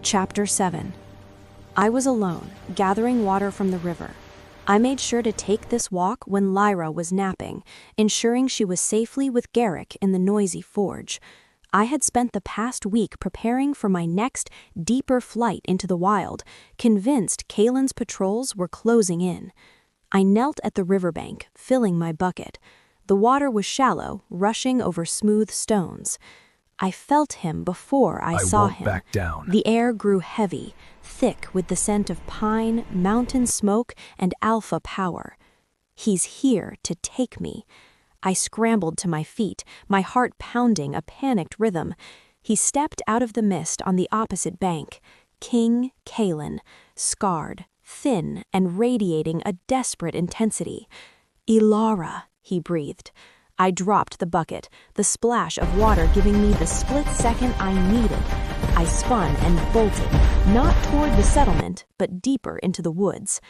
Chapter 7. I was alone, gathering water from the river. I made sure to take this walk when Lyra was napping, ensuring she was safely with Garrick in the noisy forge. I had spent the past week preparing for my next, deeper flight into the wild, convinced Kaelen's patrols were closing in. I knelt at the riverbank, filling my bucket. The water was shallow, rushing over smooth stones. I felt him before I saw him. Back down. The air grew heavy, thick with the scent of pine, mountain smoke, and alpha power. He's here to take me. I scrambled to my feet, my heart pounding a panicked rhythm. He stepped out of the mist on the opposite bank. King Kaelen, scarred, thin, and radiating a desperate intensity. "Elara," he breathed. I dropped the bucket, the splash of water giving me the split second I needed. I spun and bolted, not toward the settlement, but deeper into the woods.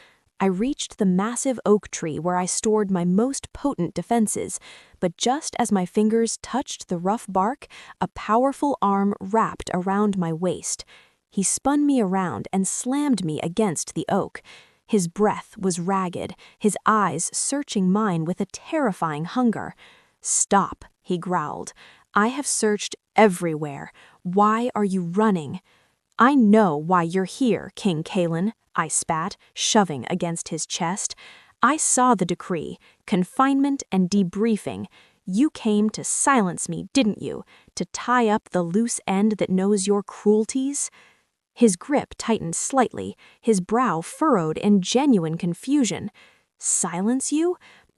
I reached the massive oak tree where I stored my most potent defenses, but just as my fingers touched the rough bark, a powerful arm wrapped around my waist. He spun me around and slammed me against the oak. His breath was ragged, his eyes searching mine with a terrifying hunger. "Stop," he growled. "I have searched everywhere. Why are you running?" "I know why you're here, King Kaelen," I spat, shoving against his chest. "I saw the decree, confinement and debriefing. You came to silence me, didn't you? To tie up the loose end that knows your cruelties?" His grip tightened slightly, his brow furrowed in genuine confusion. "Silence you?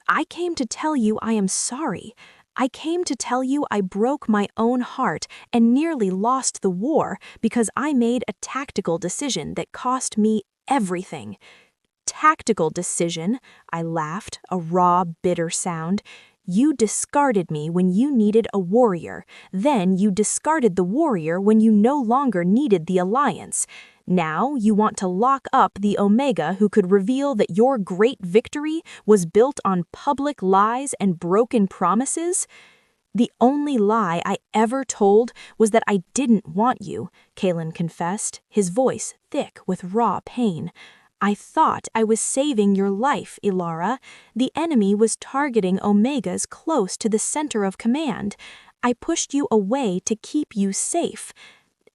I came to tell you I am sorry. I came to tell you I broke my own heart and nearly lost the war because I made a tactical decision that cost me everything." "Tactical decision?" I laughed, a raw, bitter sound. "You discarded me when you needed a warrior. Then you discarded the warrior when you no longer needed the alliance. Now you want to lock up the Omega who could reveal that your great victory was built on public lies and broken promises?" "The only lie I ever told was that I didn't want you," Kaelen confessed, his voice thick with raw pain. "I thought I was saving your life, Elara. The enemy was targeting Omegas close to the center of command. I pushed you away to keep you safe."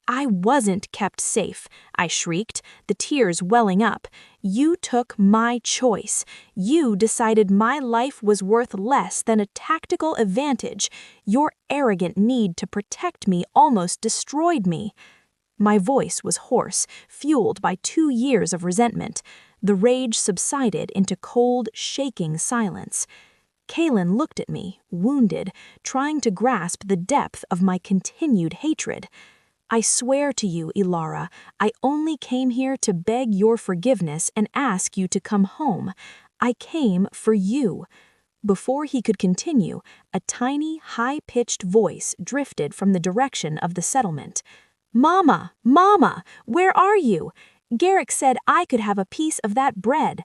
"I wasn't kept safe," I shrieked, the tears welling up. "You took my choice. You decided my life was worth less than a tactical advantage. Your arrogant need to protect me almost destroyed me." My voice was hoarse, fueled by 2 years of resentment. The rage subsided into cold, shaking silence. Kaelen looked at me, wounded, trying to grasp the depth of my continued hatred. "I swear to you, Elara, I only came here to beg your forgiveness and ask you to come home. I came for you." Before he could continue, a tiny, high-pitched voice drifted from the direction of the settlement. "Mama, Mama, where are you? Garrick said I could have a piece of that bread."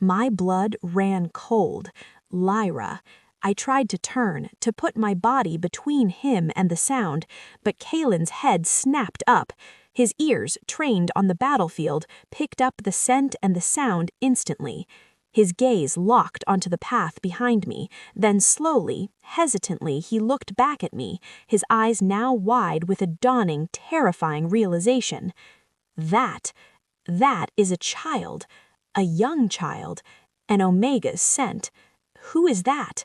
My blood ran cold. Lyra. I tried to turn, to put my body between him and the sound, but Kaelen's head snapped up. His ears, trained on the battlefield, picked up the scent and the sound instantly. His gaze locked onto the path behind me, then slowly, hesitantly he looked back at me, his eyes now wide with a dawning, terrifying realization. That is a child, a young child, an Omega's scent. Who is that?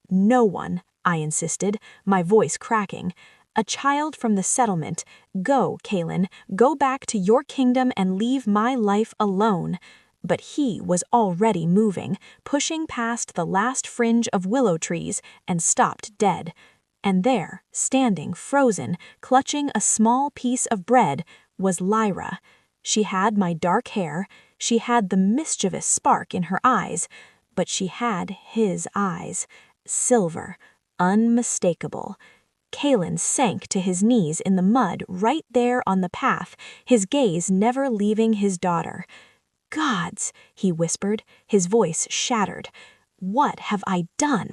"No one," I insisted, my voice cracking. "A child from the settlement. Go, Kaelen, go back to your kingdom and leave my life alone." But he was already moving, pushing past the last fringe of willow trees, and stopped dead. And there, standing frozen, clutching a small piece of bread, was Lyra. She had my dark hair, she had the mischievous spark in her eyes, but she had his eyes. Silver, unmistakable. Kaelen sank to his knees in the mud right there on the path, his gaze never leaving his daughter. "Gods," he whispered, his voice shattered. "What have I done?"